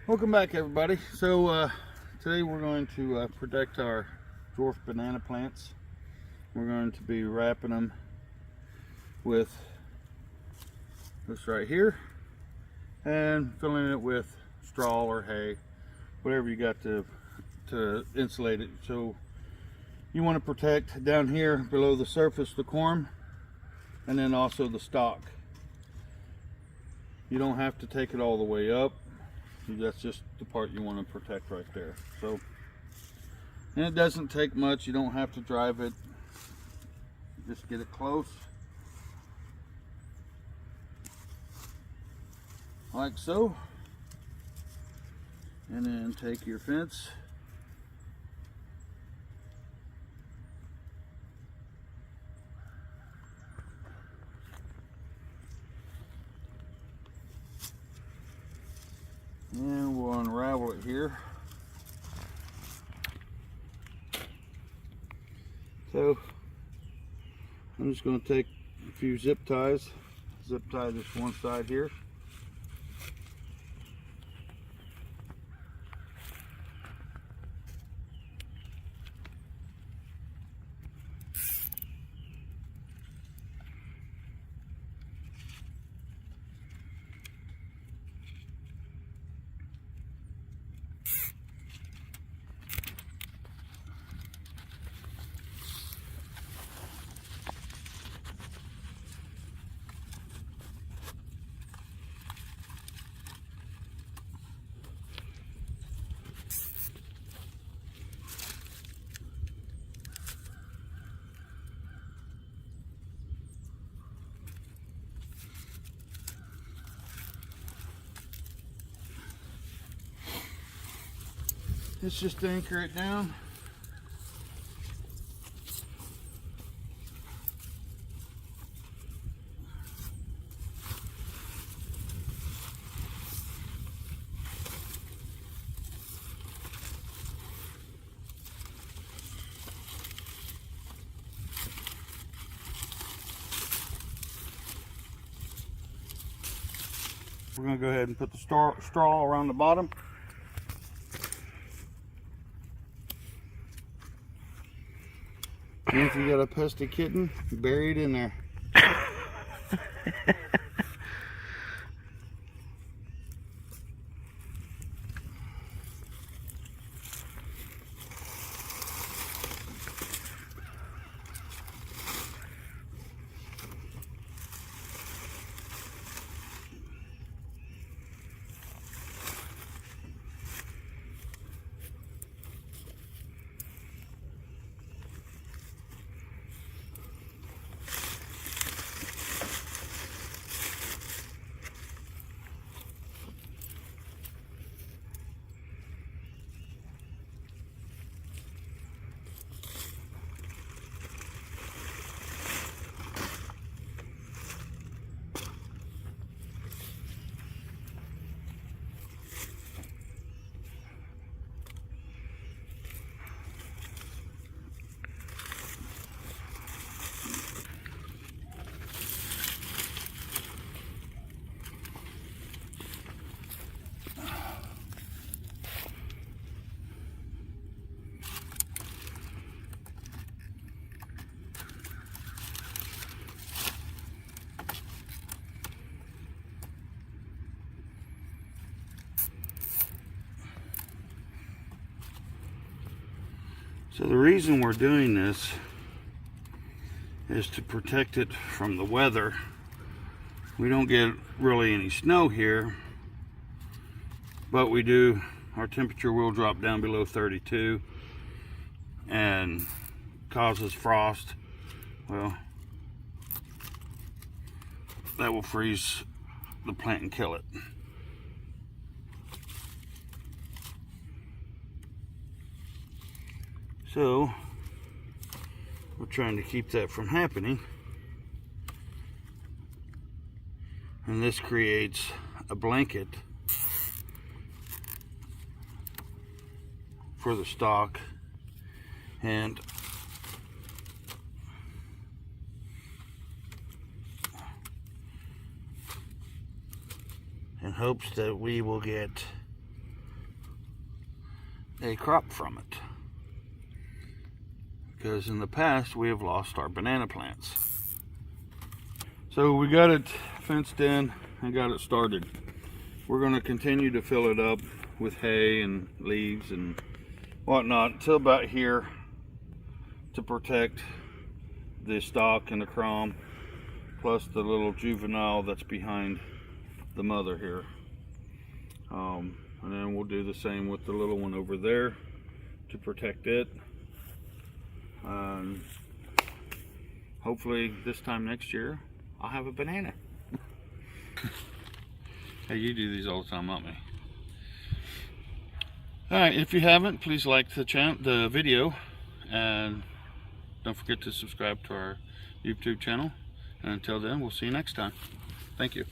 Welcome back, everybody. So today we're going to protect our dwarf banana plants. We're going to be wrapping them with this right here and filling it with straw or hay, whatever you got to insulate it. So you want to protect down here below the surface the corm, and then also the stalk. You don't have to take it all the way up. That's just the part you want to protect right there. So, and it doesn't take much. You don't have to drive it. Just get it close, like so, and then take your fence and we'll unravel it here. So I'm just going to take a few zip tie this one side here. Let's just anchor it down. We're going to go ahead and put the straw around the bottom. And if you got a pesky kitten, bury it in there. So the reason we're doing this is to protect it from the weather. We don't get really any snow here, but we do, our temperature will drop down below 32 and causes frost. Well, that will freeze the plant and kill it. So we're trying to keep that from happening, and this creates a blanket for the stalk, and in hopes that we will get a crop from it. Because in the past we have lost our banana plants. So we got it fenced in and got it started. We're going to continue to fill it up with hay and leaves and whatnot until about here to protect the stalk and the crumb, plus the little juvenile that's behind the mother here. And then we'll do the same with the little one over there to protect it. Hopefully this time next year I'll have a banana. Hey, you do these all the time, not me. Alright, if you haven't, please like the video, and don't forget to subscribe to our YouTube channel. And until then, we'll see you next time. Thank you.